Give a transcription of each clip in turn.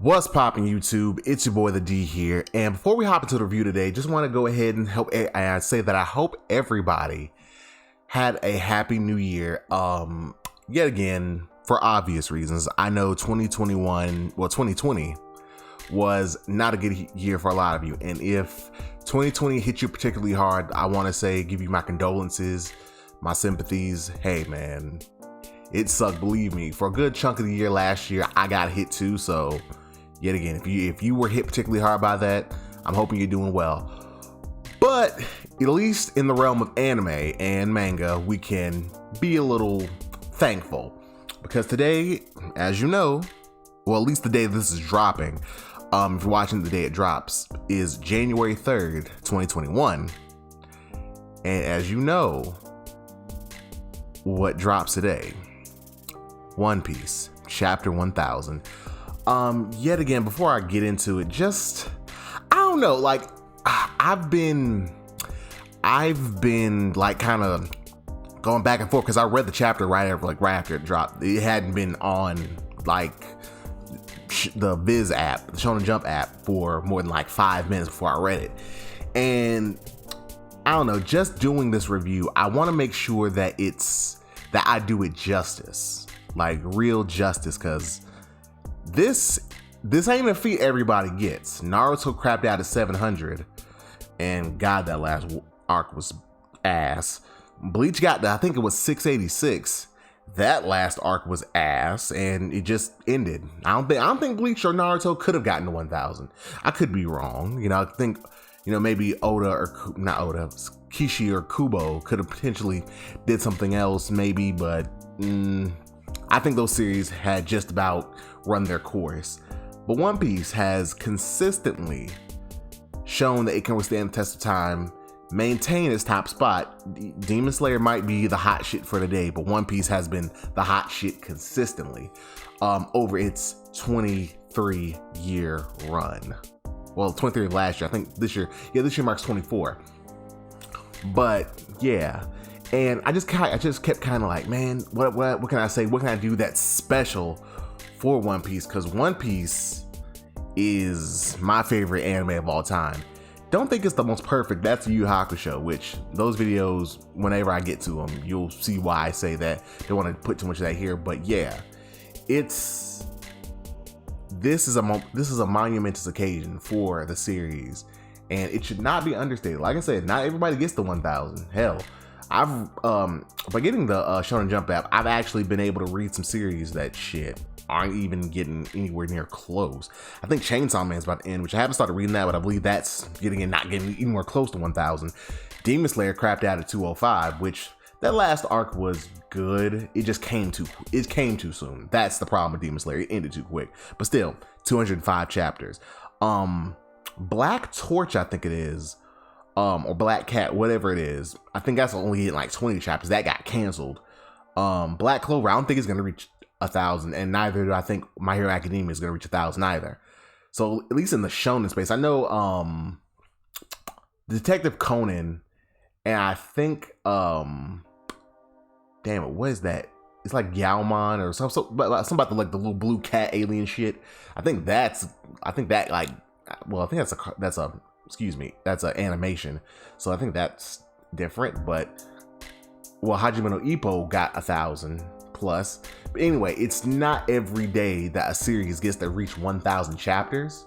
What's poppin' YouTube? It's your boy the D here, and before we hop into the review today, just want to go ahead and say that I hope everybody had a happy new year. Yet again, for obvious reasons. I know 2020 was not a good year for a lot of you, and if 2020 hit you particularly hard, I want to say give you my condolences, my sympathies. Hey man, it sucked, believe me. For a good chunk of the year last year, I got hit too, so yet again, if you were hit particularly hard by that, I'm hoping you're doing well. But at least in the realm of anime and manga, we can be a little thankful, because today, as you know, well, at least the day this is dropping, if you're watching the day it drops, is January 3rd, 2021. And as you know, what drops today? One Piece, chapter 1000. Yet again, before I get into it, just, I don't know, like, I've been like kind of going back and forth, because I read the chapter right after it dropped. It hadn't been on like the Viz app, the Shonen Jump app, for more than like 5 minutes before I read it. And I don't know, just doing this review, I want to make sure that I do it justice, like real justice, because this ain't a feat everybody gets. Naruto crapped out at 700, and God, that last arc was ass. Bleach got to, I think it was 686. That last arc was ass, and it just ended. I don't think Bleach or Naruto could have gotten to 1000. I could be wrong. I think, maybe Kishi or Kubo could have potentially did something else, maybe, but I think those series had just about run their course. But One Piece has consistently shown that it can withstand the test of time, maintain its top spot. Demon Slayer might be the hot shit for the day, but One Piece has been the hot shit consistently over its 23-year run. Well, 23 of last year. I think this year marks 24. But yeah, and I just kept kind of like, man, what can I say? What can I do that's special for One Piece? Because One Piece is my favorite anime of all time. Don't think it's the most perfect. That's Yu Yu Hakusho, which those videos, whenever I get to them, you'll see why I say that. Don't want to put too much of that here, but yeah, this is a monumentous occasion for the series, and it should not be understated. Like I said, not everybody gets the 1000. Hell, I've by getting the Shonen Jump app, I've actually been able to read some series that aren't even getting anywhere near close. I think Chainsaw Man's about to end, which I haven't started reading that, but I believe that's not getting anywhere close to 1000. Demon Slayer crapped out at 205, which that last arc was good. It just came too soon. That's the problem with Demon Slayer. It ended too quick. But still, 205 chapters. Black Torch, I think it is, or Black Cat, whatever it is. I think that's only in like 20 chapters. That got canceled. Black Clover, I don't think it's gonna reach 1000, and neither do I think My Hero Academia is gonna reach 1000 either. So at least in the shonen space, I know Detective Conan, and I think damn it, what is that? It's like Yaomon or something about the little blue cat alien shit. I think that's an animation. So I think that's different. But Hajime no Ippo got 1000 plus. But anyway, it's not every day that a series gets to reach 1000 chapters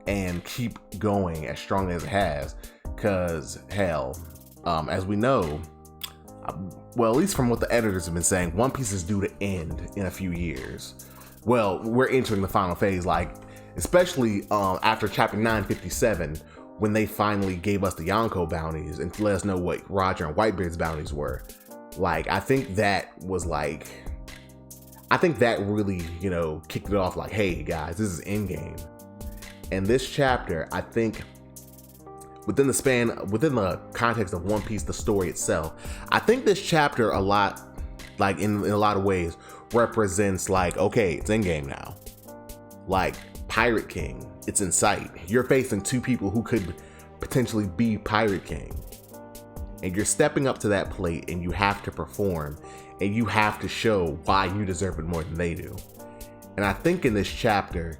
and keep going as strong as it has. Cause hell, as we know, well, at least from what the editors have been saying, One Piece is due to end in a few years. Well, we're entering the final phase, like especially after chapter 957, when they finally gave us the Yonko bounties and let us know what Roger and Whitebeard's bounties were. Like, I think that really, kicked it off, like, hey guys, this is endgame. And this chapter, I think, within the context of One Piece, the story itself, I think this chapter in a lot of ways represents, like, okay, it's endgame now. Like, Pirate King, it's in sight. You're facing two people who could potentially be Pirate King. And you're stepping up to that plate, and you have to perform, and you have to show why you deserve it more than they do. And I think in this chapter,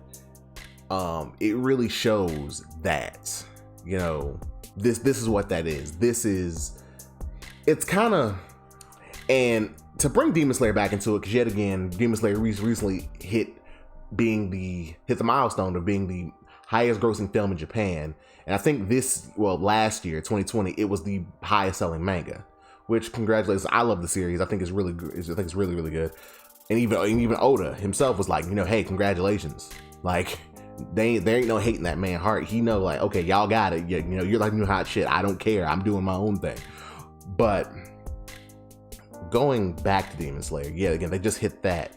it really shows that, you know, this is what that is. It's kind of, and to bring Demon Slayer back into it, because yet again, Demon Slayer recently hit the milestone of being the highest grossing film in Japan. And I think last year, 2020, it was the highest selling manga, which congratulations. I love the series. I think it's really good. I think it's really, really good. And even Oda himself was like, you know, hey, congratulations. Like, there ain't no hate in that man's heart. He know, like, okay, y'all got it. You know, you're like new hot shit. I don't care. I'm doing my own thing. But going back to Demon Slayer, yeah, again, they just hit that.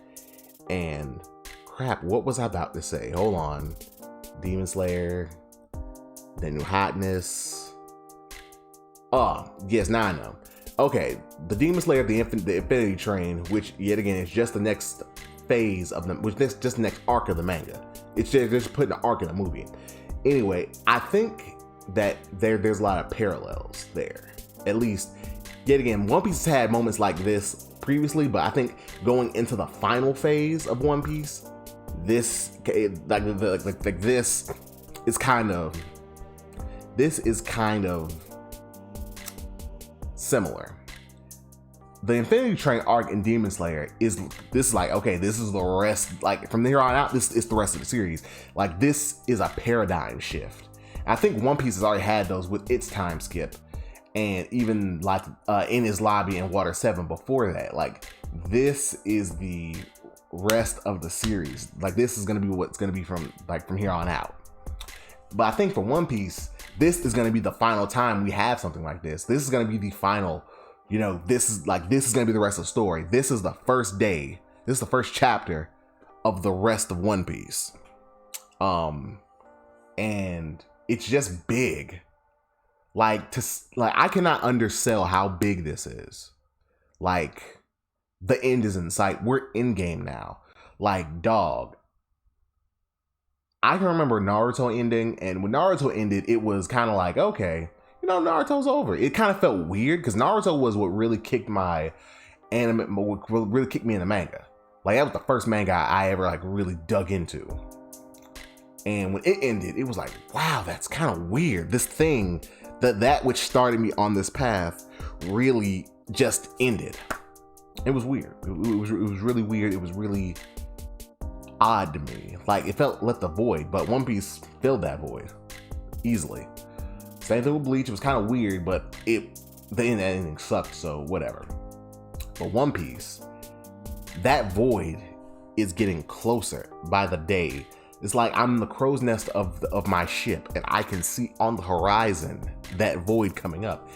And crap, what was I about to say? Hold on. Demon Slayer, the new hotness. Oh, yes, now I know. Okay, the Demon Slayer, the Infinity Train, which yet again is just the next phase of them, which is just the next arc of the manga. It's just putting an arc in a movie. Anyway, I think that there's a lot of parallels there. At least, yet again, One Piece has had moments like this previously, but I think going into the final phase of One Piece, this is kind of similar. The Infinity Train arc in Demon Slayer is like, okay, this is the rest, like from here on out, this is the rest of the series. Like, this is a paradigm shift. I think One Piece has already had those with its time skip, and even like in his lobby in Water 7 before that. Like, this is the rest of the series. Like, this is gonna be what's gonna be from here on out. But I think for One Piece, this is gonna be the final time we have something like this. This is gonna be the final, you know, this is gonna be the rest of the story. This is the first day. This is the first chapter of the rest of One Piece. And it's just big. Like, I cannot undersell how big this is. Like, the end is in sight. We're in game now. Like, dog, I can remember Naruto ending, and when Naruto ended, it was kind of like, okay, you know, Naruto's over. It kind of felt weird because Naruto was what really kicked my anime, what really kicked me in the manga. Like, that was the first manga I ever like really dug into. And when it ended, it was like, wow, that's kind of weird. This thing that which started me on this path really just ended. It was weird. It was really weird. It was really odd to me. Like, it left a void, but One Piece filled that void easily. Same thing with Bleach. It was kind of weird, but the ending sucked, so whatever. But One Piece, that void is getting closer by the day. It's like I'm in the crow's nest of my ship, and I can see on the horizon that void coming up.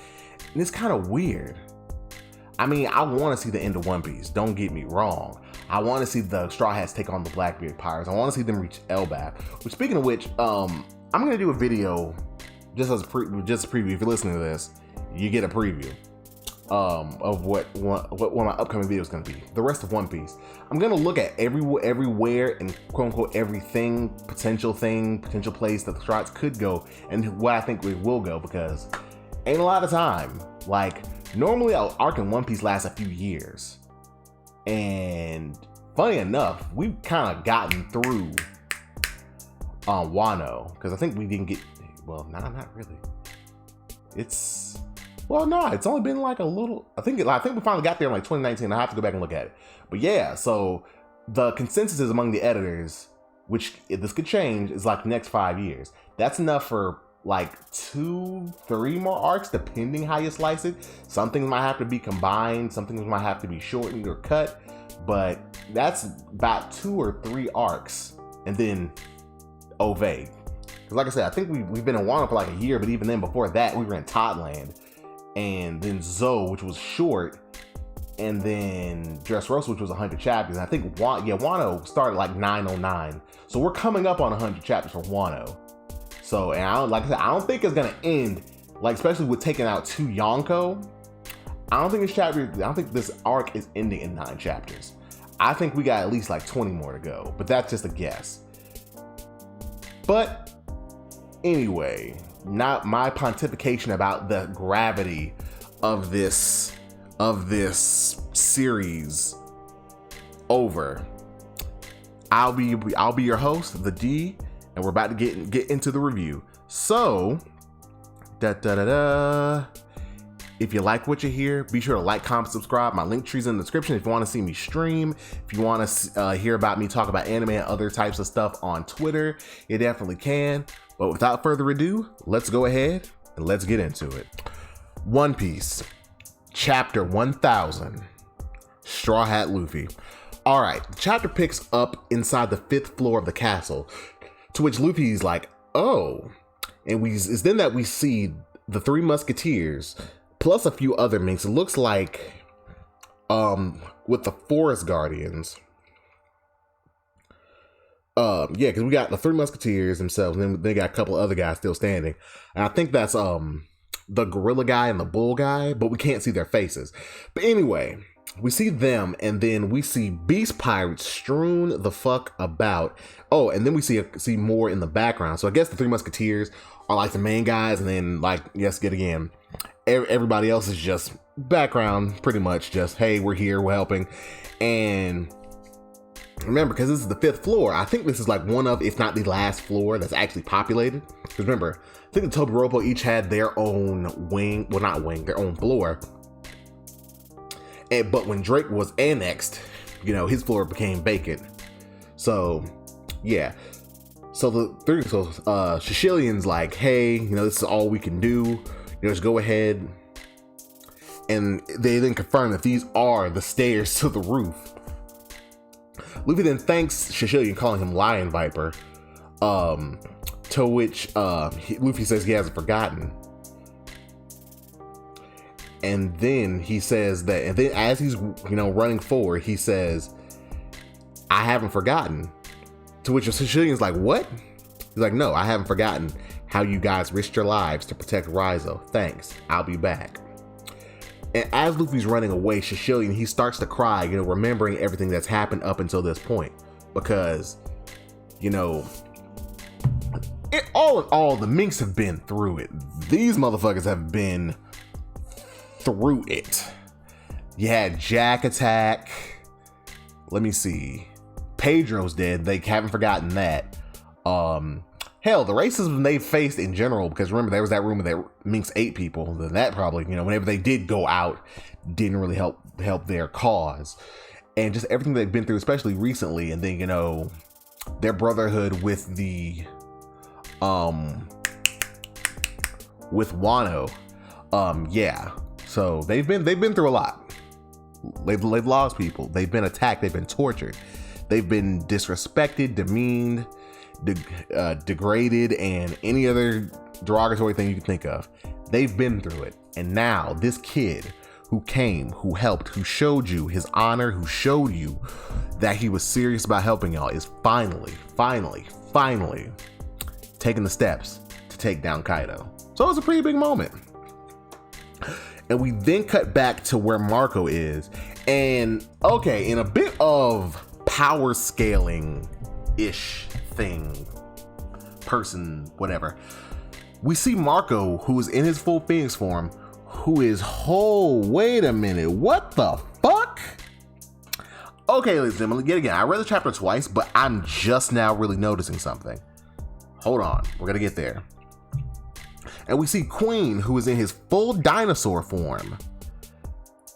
And it's kind of weird. I mean, I want to see the end of One Piece. Don't get me wrong. I want to see the Straw Hats take on the Blackbeard Pirates. I want to see them reach Elbaf. Which, speaking of which, I'm gonna do a video just as a preview. If you're listening to this, you get a preview of what one of my upcoming videos is gonna be. The rest of One Piece. I'm gonna look at everywhere and quote unquote everything, potential place that the Straw Hats could go, and what I think we will go, because ain't a lot of time. Like, normally an arc in One Piece lasts a few years. And funny enough, we've kind of gotten through Wano, because I think we didn't get, well, not really. It's only been like a little, I think we finally got there in like 2019. I have to go back and look at it. But yeah, so the consensus is among the editors, which this could change, is like the next 5 years. That's enough for like 2-3 more arcs, depending how you slice it. Some things might have to be combined, some things might have to be shortened or cut, but that's about 2 or 3 arcs, and then Ove. Because like I said, I think we've been in Wano for like a year, but even then, before that, we were in Totland, and then Zou, which was short, and then Dressrosa, which was 100 chapters. And I think Wano started like 909, so we're coming up on 100 chapters for Wano. So, and I don't think it's gonna end, like, especially with taking out 2 Yonko. I don't think this arc is ending in 9 chapters. I think we got at least like 20 more to go, but that's just a guess. But anyway, not my pontification about the gravity of this series over. I'll be your host, the D, and we're about to get into the review. So, if you like what you hear, be sure to like, comment, subscribe. My link tree's in the description if you want to see me stream. If you want to hear about me talk about anime and other types of stuff on Twitter, you definitely can. But without further ado, let's go ahead and let's get into it. One Piece, Chapter 1000, Straw Hat Luffy. All right, the chapter picks up inside the 5th floor of the castle, to which Luffy's like, oh. And it's then that we see the 3 Musketeers, plus a few other minks. It looks like with the Forest Guardians. Yeah, because we got the 3 Musketeers themselves, and then they got a couple of other guys still standing. And I think that's the gorilla guy and the bull guy, but we can't see their faces. But anyway, we see them, and then we see beast pirates strewn the fuck about. Oh, and then we see more in the background. So I guess the 3 Musketeers are like the main guys, and then like, yes, yet again, everybody else is just background, pretty much just, hey, we're here, we're helping. And remember, because this is the 5th floor, I think this is like one of, if not the last floor that's actually populated. Because remember, I think the Todoroki each had their own wing, well, not wing, their own floor. But when Drake was annexed, his floor became vacant. So, yeah. So Shishilian's like, hey, this is all we can do. Just go ahead. And they then confirm that these are the stairs to the roof. Luffy then thanks Shishilian, calling him Lion Viper. To which Luffy says he hasn't forgotten. And then he says that, and then as he's, running forward, he says, I haven't forgotten. To which Shishilian's like, what? He's like, no, I haven't forgotten how you guys risked your lives to protect Raizo. Thanks, I'll be back. And as Luffy's running away, Shishilian, he starts to cry, remembering everything that's happened up until this point. Because, all in all, the minks have been through it. These motherfuckers have been through it. You had Jack attack. Let me see. Pedro's dead. They haven't forgotten that. Hell, the racism they faced in general, because remember there was that rumor that minks ate people. Then that probably, whenever they did go out, didn't really help their cause. And just everything they've been through, especially recently, and then their brotherhood with the with Wano. Yeah. So they've been through a lot. They've lost people. They've been attacked. They've been tortured. They've been disrespected, demeaned, degraded, and any other derogatory thing you can think of. They've been through it. And now this kid who came, who helped, who showed you his honor, who showed you that he was serious about helping y'all, is finally taking the steps to take down Kaido. So it was a pretty big moment. And we then cut back to where Marco is. And okay, in a bit of power scaling ish thing, person, whatever, we see Marco, who is in his full Phoenix form, who is, wait a minute, what the fuck? Okay, ladies and gentlemen, yet again, I read the chapter twice, but I'm just now really noticing something. Hold on, we're gonna get there. And we see Queen, who is in his full dinosaur form,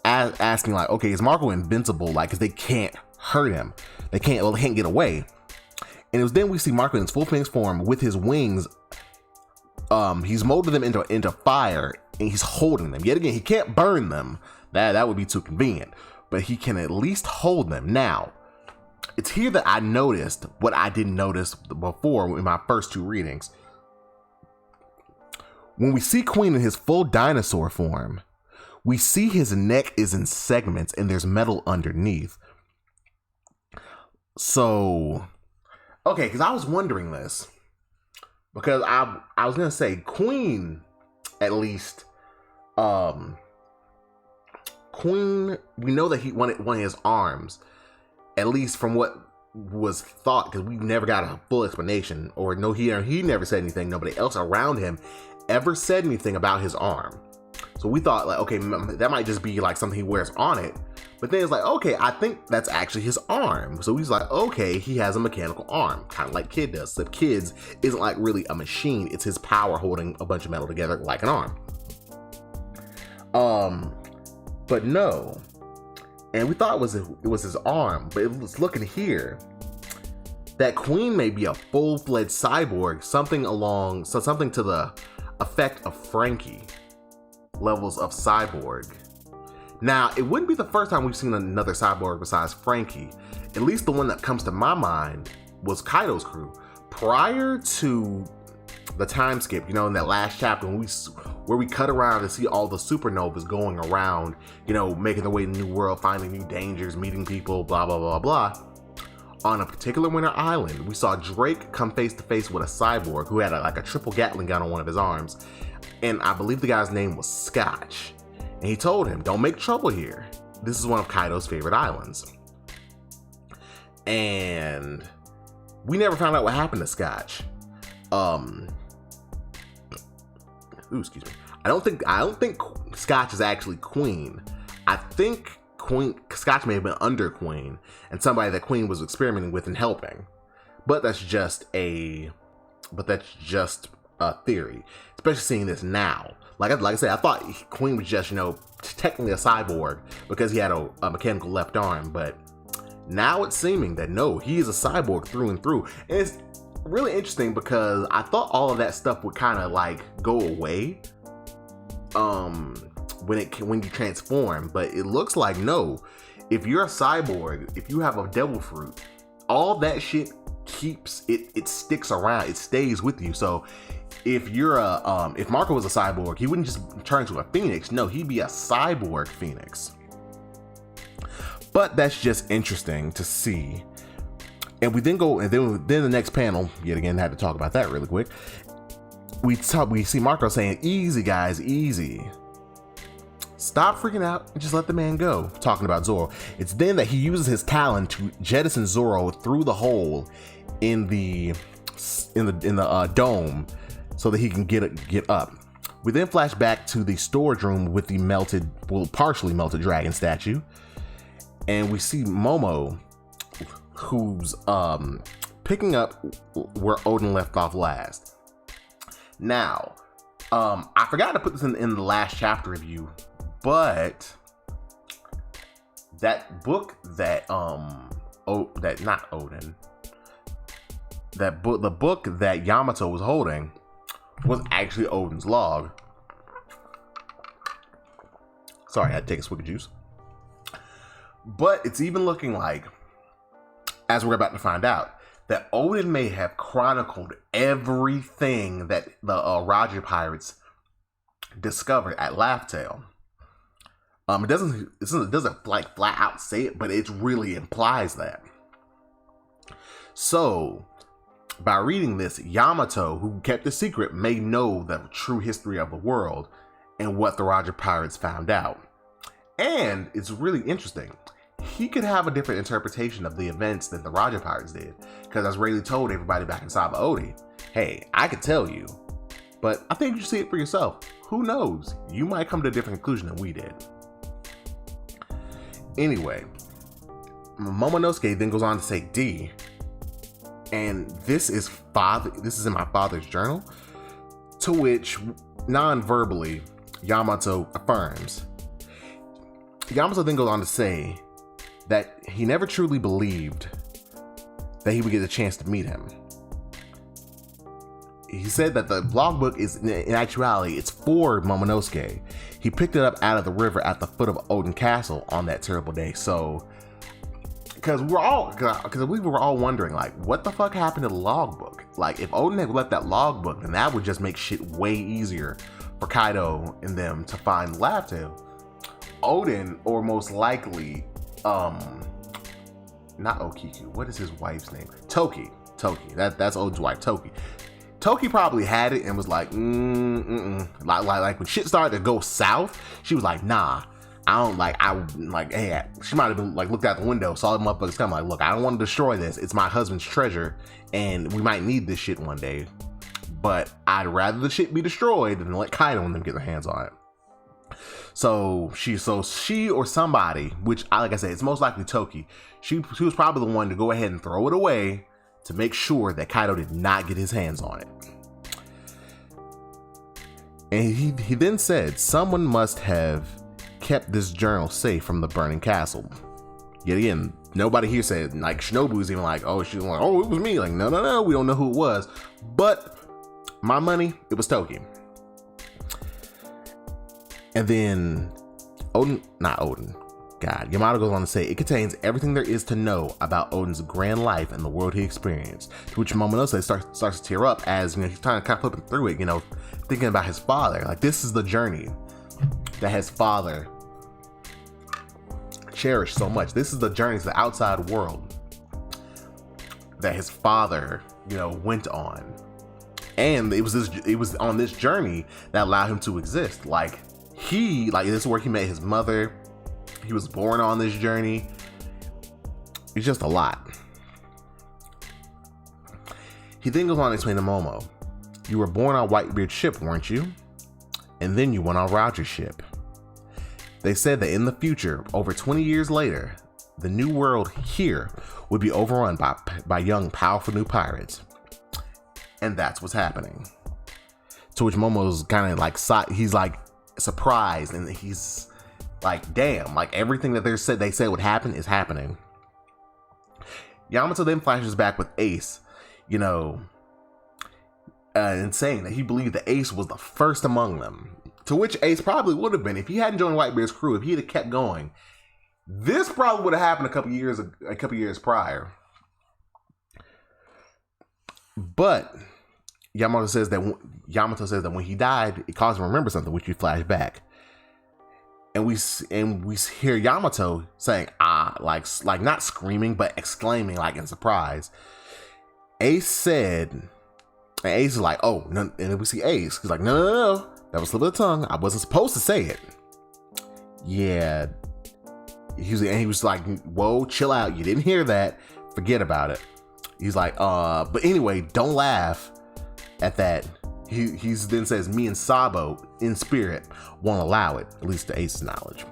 asking like, okay, is Marco invincible? Like, cause they can't hurt him. They can't get away. And it was then we see Marco in his full Phoenix form with his wings. He's molded them into fire, and he's holding them. Yet again, he can't burn them. That would be too convenient. But he can at least hold them. Now, it's here that I noticed what I didn't notice before in my first 2 readings. When we see Queen in his full dinosaur form, we see his neck is in segments and there's metal underneath. So, okay, because I was wondering this. Because I was going to say, Queen, at least, Queen, we know that he wanted one of his arms, at least from what was thought, because we never got a full explanation, or no, he never said anything. Nobody else around him ever said anything about his arm. So we thought, like, okay, that might just be like something he wears on it. But then it's like, okay, I think that's actually his arm. So he's like, okay, he has a mechanical arm, kind of like Kid does. Except Kid's isn't like really a machine. It's his power holding a bunch of metal together like an arm. But no. And we thought it was his arm, but it was looking here. That Queen may be a full-fledged cyborg, something to the effect of Frankie levels of cyborg. Now, it wouldn't be the first time we've seen another cyborg besides Frankie. At least the one that comes to my mind was Kaido's crew. Prior to the time skip, in that last chapter where we cut around to see all the supernovas going around, making their way to the new world, finding new dangers, meeting people, blah, blah, blah, blah. On a particular winter island, we saw Drake come face to face with a cyborg who had a triple Gatling gun on one of his arms. And I believe the guy's name was Scotch. And he told him, don't make trouble here. This is one of Kaido's favorite islands. And we never found out what happened to Scotch. Excuse me. I don't think Scotch is actually Queen. I think Scotch may have been under Queen and somebody that Queen was experimenting with and helping. But that's just a theory, especially seeing this now. Like I said, I thought Queen was just, technically a cyborg because he had a mechanical left arm, but now it's seeming that no, he is a cyborg through and through. And it's really interesting because I thought all of that stuff would kind of like go away when you transform, but it looks like no. If you're a cyborg, if you have a devil fruit, all that shit it sticks around, it stays with you. So if you're if Marco was a cyborg, he wouldn't just turn into a phoenix. No, he'd be a cyborg phoenix. But that's just interesting to see. And we then then the next panel, yet again, had to talk about that really quick. We see Marco saying, "Easy, guys, easy. Stop freaking out and just let the man go." Talking about Zoro. It's then that he uses his talon to jettison Zoro through the hole in the dome so that he can get up. We then flash back to the storage room with the partially melted dragon statue, and we see Momo, who's picking up where Odin left off last. Now, I forgot to put this in the last chapter review, but that book that the book that Yamato was holding was actually Odin's log. Sorry, I had to take a swig of juice. But it's even looking like, as we're about to find out, that Odin may have chronicled everything that the Roger pirates discovered at Laugh-Tale. It doesn't like flat out say it, but it really implies that. So, by reading this, Yamato, who kept the secret, may know the true history of the world and what the Roger pirates found out. And it's really interesting. He could have a different interpretation of the events than the Roger pirates did, because as Rayleigh told everybody back in Saba Odi, hey, I could tell you, but I think you should see it for yourself. Who knows? You might come to a different conclusion than we did. Anyway, Momonosuke then goes on to say D, and this is in my father's journal, to which non-verbally Yamato affirms. Yamato then goes on to say that he never truly believed that he would get a chance to meet him. He said that the logbook is, in actuality, it's for Momonosuke. He picked it up out of the river at the foot of Odin Castle on that terrible day. So, because we were all wondering, like, what the fuck happened to the logbook? Like, if Odin had left that logbook, then that would just make shit way easier for Kaido and them to find Laugh-Tale. Odin, or most likely, not Okiku, what is his wife's name? Toki, that's Odin's wife, Toki. Toki probably had it and was like, like when shit started to go south, she was like, nah, hey, she might have been like, looked out the window, saw the motherfuckers come, like, look, I don't want to destroy this. It's my husband's treasure, and we might need this shit one day, but I'd rather the shit be destroyed than let Kaido and them get their hands on it. So she or somebody, which like I said, it's most likely Toki. She was probably the one to go ahead and throw it away to make sure that Kaido did not get his hands on it. And he then said, someone must have kept this journal safe from the burning castle. Yet again, nobody here said, like, Shinobu's even like, oh, she's like, oh, it was me. Like, no, we don't know who it was. But my money, it was Toki. And then Yamato goes on to say, it contains everything there is to know about Oden's grand life and the world he experienced. To which Momonose starts to tear up as, you know, he's trying to kind of flipping through it, you know, thinking about his father. Like, this is the journey that his father cherished so much. This is the journey to the outside world that his father, you know, went on. And it was on this journey that allowed him to exist. Like, this is where he met his mother. He was born on this journey. It's just a lot. He then goes on to explain to Momo, you were born on Whitebeard's ship, weren't you? And then you went on Roger's ship. They said that in the future, over 20 years later, the new world here would be overrun by young, powerful new pirates. And that's what's happening. To which Momo's kind of like, he's like surprised, and he's like, damn, like everything that they said would happen is happening. Yamato then flashes back with Ace, you know, and saying that he believed that Ace was the first among them. To which Ace probably would have been if he hadn't joined Whitebeard's crew. If he had kept going, this probably would have happened a couple years prior. But Yamato says that when he died, it caused him to remember something, which we flash back, and we hear Yamato saying like not screaming but exclaiming like in surprise. Ace said, and Ace is like, oh no, and then we see Ace. He's like, no, that was a slip of the tongue. I wasn't supposed to say it. Yeah, he was like, whoa, chill out. You didn't hear that. Forget about it. He's like, but anyway, don't laugh at that. He then says, me and Sabo in spirit won't allow it, at least to Ace's knowledge.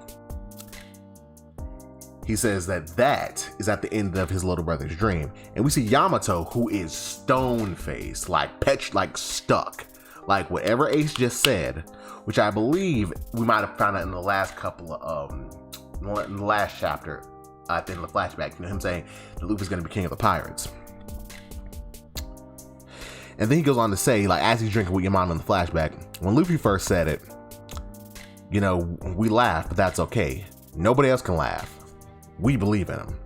He says that is at the end of his little brother's dream. And we see Yamato, who is stone-faced, like stuck. Like whatever Ace just said, which I believe we might have found out in the last in the last chapter, at the end of the flashback, you know, him saying that Luffy's going to be king of the pirates. And then he goes on to say, like, as he's drinking with Yamato in the flashback, when Luffy first said it, you know, we laughed, but that's okay. Nobody else can laugh. We believe in him.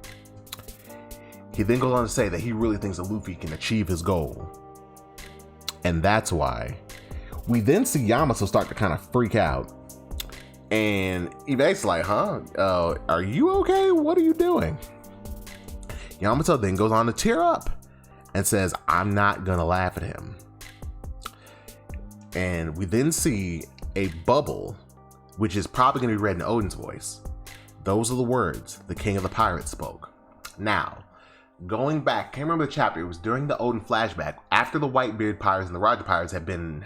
He then goes on to say that he really thinks that Luffy can achieve his goal. And that's why. We then see Yamato start to kind of freak out. And Ivate's like, are you okay? What are you doing? Yamato then goes on to tear up and says, I'm not gonna laugh at him. And we then see a bubble, which is probably gonna be read in Oden's voice. Those are the words the king of the pirates spoke. Now, going back, can't remember the chapter, it was during the Oden flashback, after the Whitebeard pirates and the Roger pirates had been,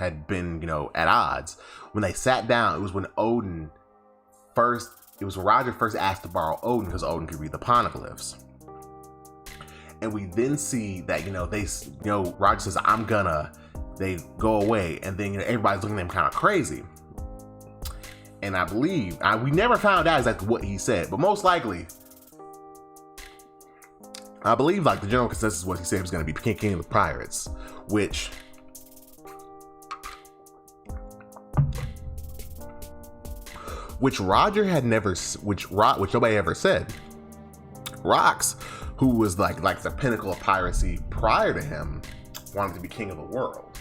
you know, at odds. When they sat down, it was when Roger first asked to borrow Oden because Oden could read the poneglyphs. And we then see that, you know, Roger says, they go away, and then, you know, everybody's looking at him kind of crazy. And I believe, we never found out exactly what he said, but most likely, I believe, like, the general consensus was he said he was going to be king of the pirates, which Roger had never, which nobody ever said. Rocks, who was like the pinnacle of piracy prior to him, wanted to be king of the world.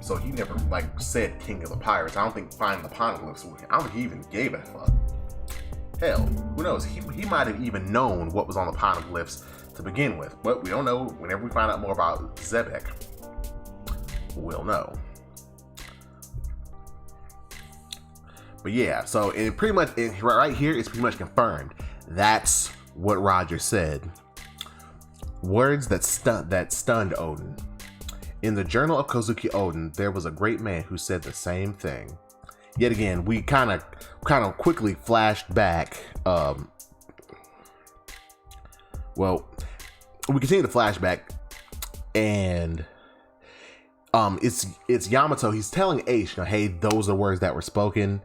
So he never said king of the pirates. I don't think finding the poneglyphs. I don't think he even gave a fuck. Hell, who knows? He might have even known what was on the poneglyphs to begin with, but we don't know. Whenever we find out more about Zebek, we'll know. But yeah, so it pretty much right here, it's pretty much confirmed. That's what Roger said. Words that stunned Oden. In the journal of Kozuki Oden, there was a great man who said the same thing. yet again, we kind of quickly flashed back. Well, we continue to flashback, and it's Yamato. He's telling Ace, hey, those are the words that were spoken.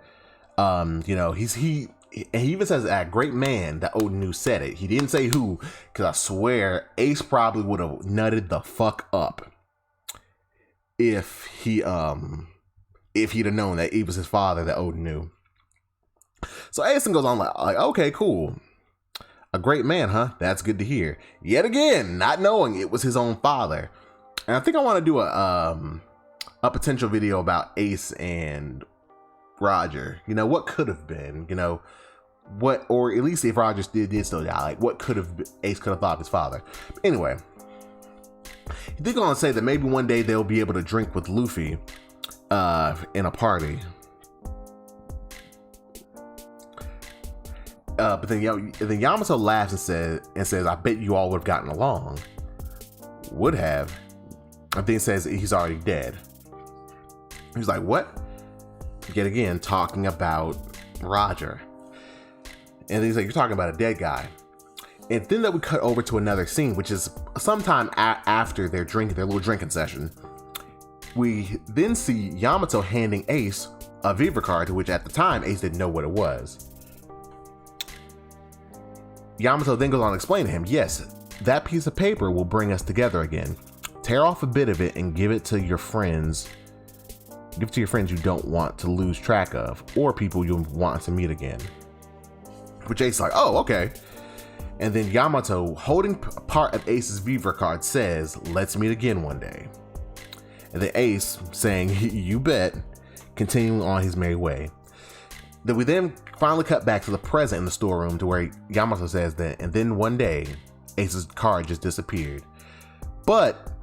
He even says that great man that Odin knew said it. He didn't say who, because I swear Ace probably would have nutted the fuck up if he'd have known that it was his father that Odin knew. So Ace goes on like, okay, cool. A great man, huh? That's good to hear. Yet again, not knowing it was his own father. And I think I want to do a potential video about Ace and Roger. What could have been, what, or at least if Roger did still die, like what Ace could have thought of his father. But anyway, he did go on to say that maybe one day they'll be able to drink with Luffy in a party. But then Yamato laughs and says, I bet you all would have gotten along. Would have. And then says he's already dead. He's like, what? Yet again, talking about Roger. And he's like, you're talking about a dead guy. And then that we cut over to another scene, which is sometime after their little drinking session. We then see Yamato handing Ace a Viva card, to which at the time Ace didn't know what it was. Yamato then goes on to explain to him, yes, that piece of paper will bring us together again. Tear off a bit of it and give it to your friends. Give it to your friends you don't want to lose track of, or people you want to meet again. Which Ace is like, oh, okay. And then Yamato, holding part of Ace's Viva card, says, let's meet again one day. And then Ace, saying, you bet, continuing on his merry way. Then we then finally cut back to the present in the storeroom, to where Yamato says that, and then one day, Ace's card just disappeared. But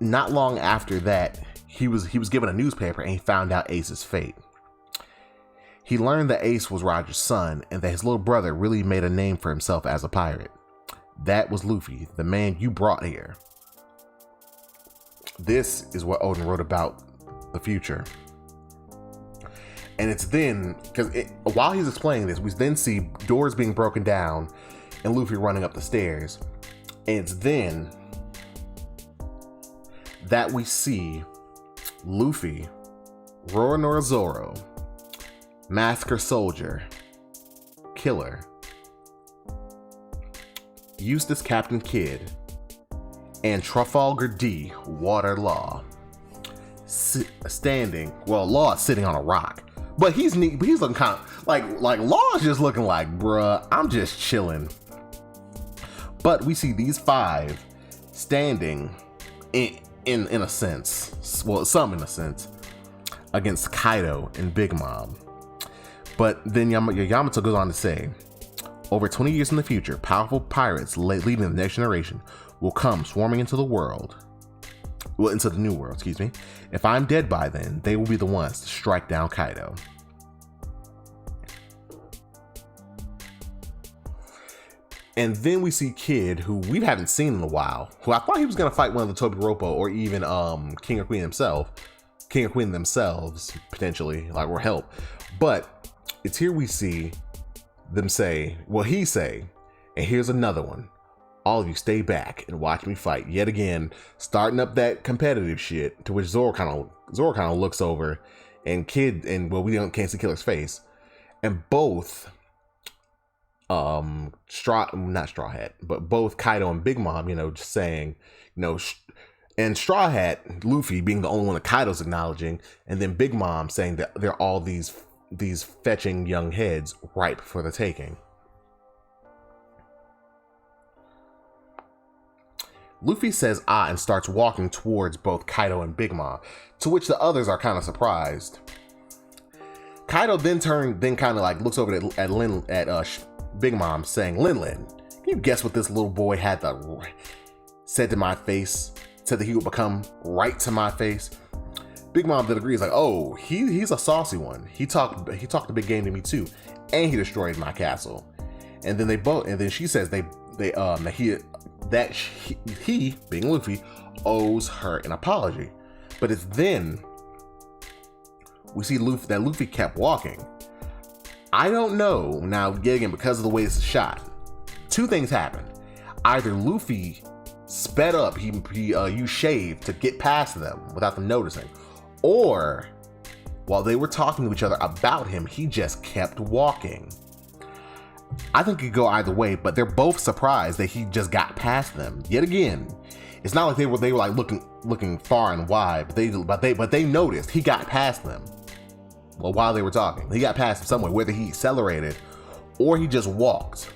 not long after that, he was given a newspaper and he found out Ace's fate. He learned that Ace was Roger's son and that his little brother really made a name for himself as a pirate. That was Luffy, the man you brought here. This is what Odin wrote about the future. And it's then, because while he's explaining this, we then see doors being broken down and Luffy running up the stairs. And it's then that we see Luffy, Roronoa Zoro, Masker Soldier, Killer, Eustace Captain Kidd, and Trafalgar D. Water Law standing. Well, Law is sitting on a rock. But he's neat. But he's looking kind of like Law's just looking like, bruh, I'm just chilling. But we see these five standing in a sense, well, some in a sense, against Kaido and Big Mom. But then Yamato goes on to say, over 20 years in the future, powerful pirates leading the next generation will come swarming into the world. Well, into the new world, excuse me. If I'm dead by then, they will be the ones to strike down Kaido. And then we see Kid, who we haven't seen in a while, who I thought he was going to fight one of the Tobiropo or even King or Queen themselves, potentially, like, or help. But it's here we see them say, well, he say, and here's another one. All of you stay back and watch me fight. Yet again, starting up that competitive shit, to which Zoro kind of looks over, and Kid, and well, we can't see Killer's face, and both not Straw Hat, but both Kaido and Big Mom, just saying, and Straw Hat, Luffy being the only one that Kaido's acknowledging, and then Big Mom saying that they're all these fetching young heads ripe for the taking. Luffy says and starts walking towards both Kaido and Big Mom, to which the others are kind of surprised. Kaido then kind of like looks over at Big Mom, saying, Lin, can you guess what this little boy said to my face? Said that he would become right to my face. Big Mom then agrees, like, oh, he's a saucy one. He talked a big game to me too, and he destroyed my castle. And then she says that he, being Luffy, owes her an apology. But it's then we see Luffy kept walking. I don't know. Now, again, because of the way it's shot, two things happened. Either Luffy sped up, he used shave to get past them without them noticing, or while they were talking to each other about him, he just kept walking. I think it could go either way, but they're both surprised that he just got past them. Yet again, it's not like they were like looking far and wide, but they noticed he got past them. Well, while they were talking, he got past them somewhere, whether he accelerated or he just walked.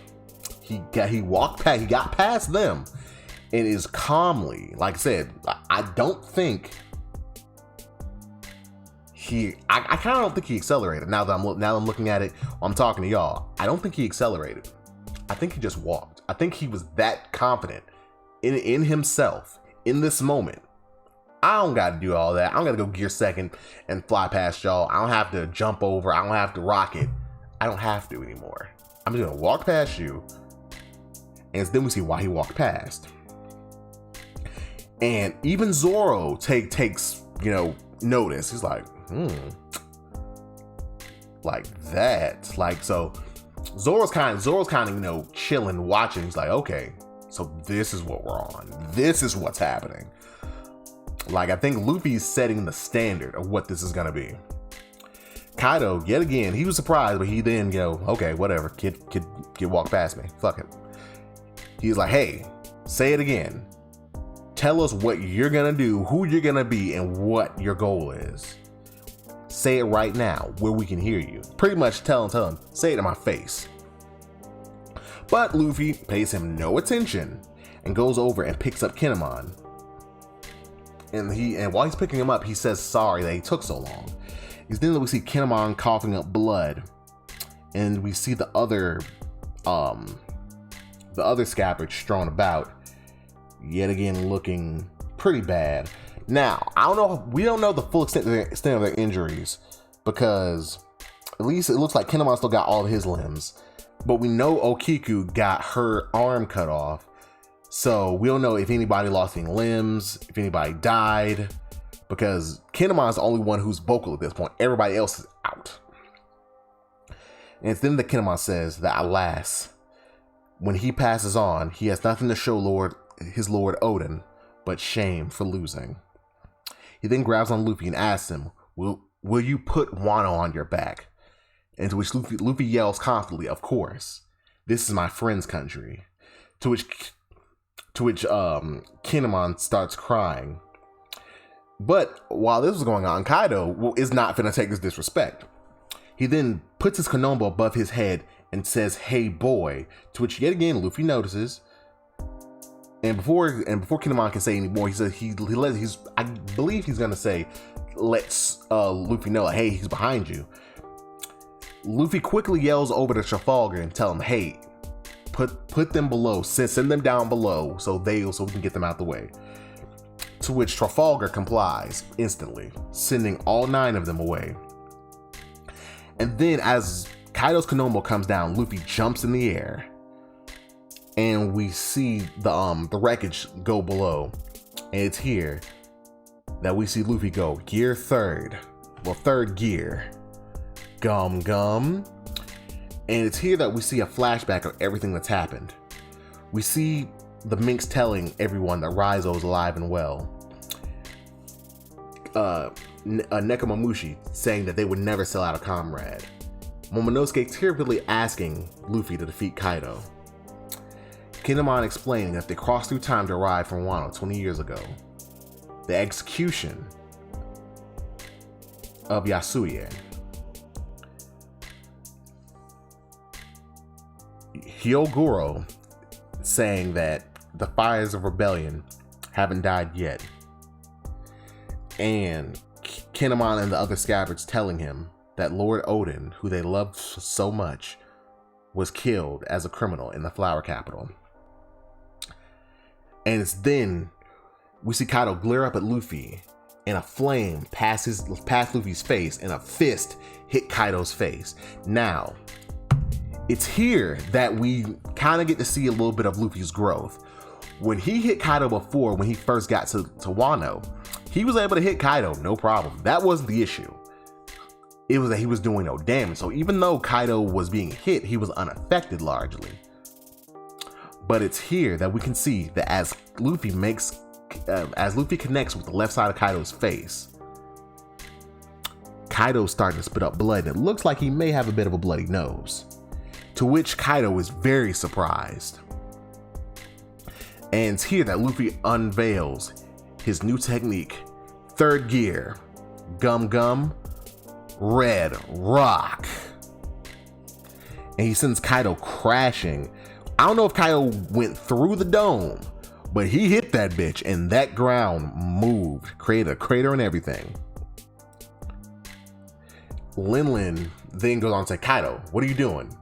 He got past them, and is calmly, like I said, I don't think I kind of don't think he accelerated. Now that I'm looking at it, I'm talking to y'all. I don't think he accelerated. I think he just walked. I think he was that confident in himself in this moment. I don't got to do all that. I don't got to go gear second and fly past y'all. I don't have to jump over. I don't have to rocket. I don't have to anymore. I'm just gonna walk past you, and then we see why he walked past. And even Zoro takes notice. He's like, like that. Like, so Zoro's kind of chilling, watching. He's like, okay, so this is what we're on. This is what's happening. Like, I think Luffy's setting the standard of what this is gonna be. Kaido, yet again, he was surprised, but he then, okay, whatever, kid walk past me. Fuck it. He's like, hey, say it again. Tell us what you're gonna do, who you're gonna be, and what your goal is. Say it right now, where we can hear you. Pretty much tell him, say it in my face. But Luffy pays him no attention and goes over and picks up Kinemon. And while he's picking him up, he says sorry that he took so long. Then we see Kinemon coughing up blood, and we see the other scabbards strewn about, yet again looking pretty bad. Now, we don't know the full extent of their injuries, because at least it looks like Kinemon still got all of his limbs, but we know Okiku got her arm cut off. So we don't know if anybody lost any limbs, if anybody died, because Kinemon's the only one who's vocal at this point. Everybody else is out. And it's then that Kinemon says that, alas, when he passes on, he has nothing to show his Lord Odin but shame for losing. He then grabs on Luffy and asks him, will you put Wano on your back? And to which Luffy yells confidently, of course, this is my friend's country. To which Kinemon starts crying. But while this was going on, Kaido is not finna take this disrespect. He then puts his Konobo above his head and says, hey boy, to which yet again Luffy notices. And before Kinemon can say any more, he says I believe he's gonna say, let's Luffy know, like, hey, he's behind you. Luffy quickly yells over to Trafalgar and tell him, hey, put them below, send them down below so we can get them out the way. To which Trafalgar complies instantly, sending all 9 of them away. And then as Kaido's Konobo comes down, Luffy jumps in the air, and we see the wreckage go below. And it's here that we see Luffy go third gear, gum. And it's here that we see a flashback of everything that's happened. We see the Minks telling everyone that Raizo is alive and well. Nekomamushi saying that they would never sell out a comrade. Momonosuke tearfully asking Luffy to defeat Kaido. Kinemon explaining that they crossed through time to arrive from Wano 20 years ago. The execution of Yasuie. Hyoguro saying that the fires of rebellion haven't died yet. And Kinemon and the other scabbards telling him that Lord Odin, who they loved so much, was killed as a criminal in the Flower Capital. And it's then we see Kaido glare up at Luffy, and a flame past Luffy's face, and a fist hit Kaido's face. Now, it's here that we kind of get to see a little bit of Luffy's growth. When he hit Kaido before, when he first got to Wano, he was able to hit Kaido, no problem. That wasn't the issue. it was that he was doing no damage. So even though Kaido was being hit, he was unaffected largely. But it's here that we can see that as Luffy connects with the left side of Kaido's face, Kaido's starting to spit up blood, and it looks like he may have a bit of a bloody nose. To which Kaido is very surprised. And it's here that Luffy unveils his new technique, third gear, Gum Gum, Red Rock. And he sends Kaido crashing. I don't know if Kaido went through the dome, but he hit that bitch and that ground moved, created a crater and everything. Lin then goes on to say, Kaido, what are you doing?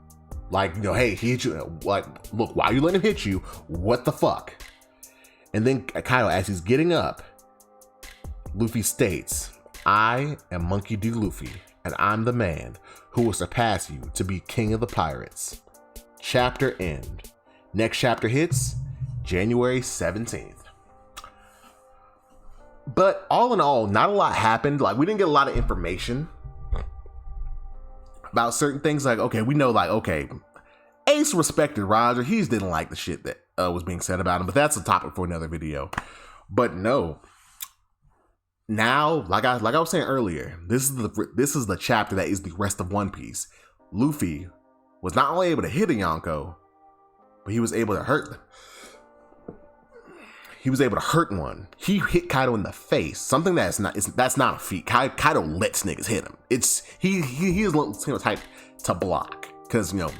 Like, hey, he hit you. Like, look, why are you letting him hit you? What the fuck? And then Kaido, as he's getting up, Luffy states, I am Monkey D. Luffy, and I'm the man who will surpass you to be king of the pirates. Chapter end. Next chapter hits January 17th. But all in all, not a lot happened. Like, we didn't get a lot of information about certain things. Like, okay, we know, like, okay, Ace respected Roger. He just didn't like the shit that was being said about him, but that's a topic for another video. But no, now, like I was saying earlier, this is the chapter that is the rest of One Piece. Luffy was not only able to hit a Yonko, but he was able to hurt. He was able to hurt one. He hit Kaido in the face. Something that's not a feat. Kaido lets niggas hit him. He is the type to block because of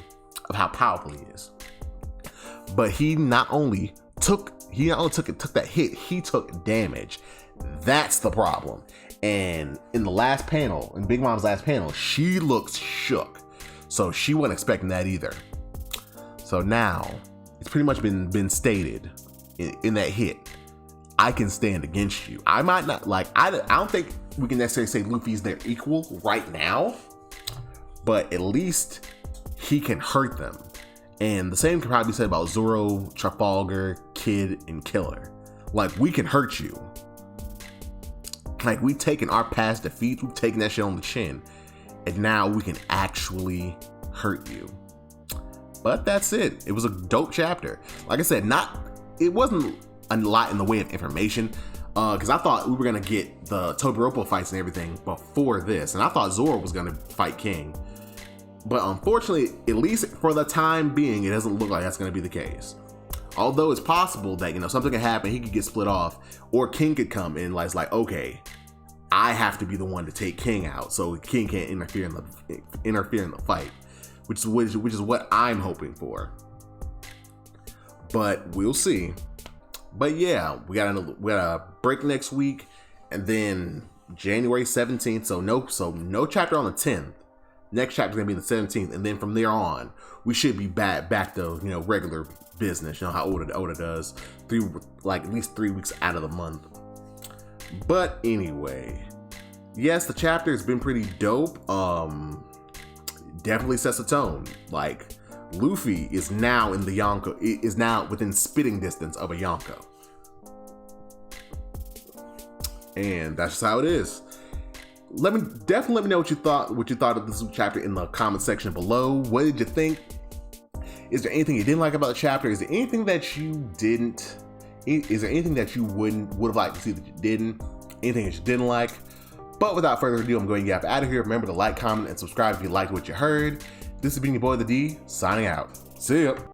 how powerful he is. But he not only took that hit, he took damage. That's the problem. And in the last panel, in Big Mom's last panel, she looks shook. So she wasn't expecting that either. So now it's pretty much been stated in that hit, I can stand against you. I might not, like, I don't think we can necessarily say Luffy's their equal right now, but at least he can hurt them. And the same can probably be said about Zoro, Trafalgar, Kid, and Killer. Like, we can hurt you. Like, we've taken our past defeats, we've taken that shit on the chin, and now we can actually hurt you. But that's it. It was a dope chapter. Like I said, it wasn't a lot in the way of information, because I thought we were gonna get the Todoroki fights and everything before this, and I thought Zoro was gonna fight King. But unfortunately, at least for the time being, it doesn't look like that's gonna be the case. Although it's possible that something could happen, he could get split off, or King could come in. Like, it's like, okay, I have to be the one to take King out, so King can't interfere in the fight, which is what I'm hoping for. But we'll see. But yeah, we got a break next week, and then January 17th. So no chapter on the 10th. Next chapter is gonna be the 17th, and then from there on, we should be back to regular business. How Oda does, at least 3 weeks out of the month. But anyway, yes, the chapter has been pretty dope. Definitely sets a tone. Like, Luffy is now in the Yonko, is now within spitting distance of a Yonko. And that's just how it is. Definitely let me know what you thought of this chapter in the comment section below. What did you think? Is there anything you didn't like about the chapter? Is there anything that you didn't? Is there anything that you would have liked to see that you didn't? Anything that you didn't like? But without further ado, I'm going to get out of here. Remember to like, comment, and subscribe if you liked what you heard. This has been your boy, the D, signing out. See ya.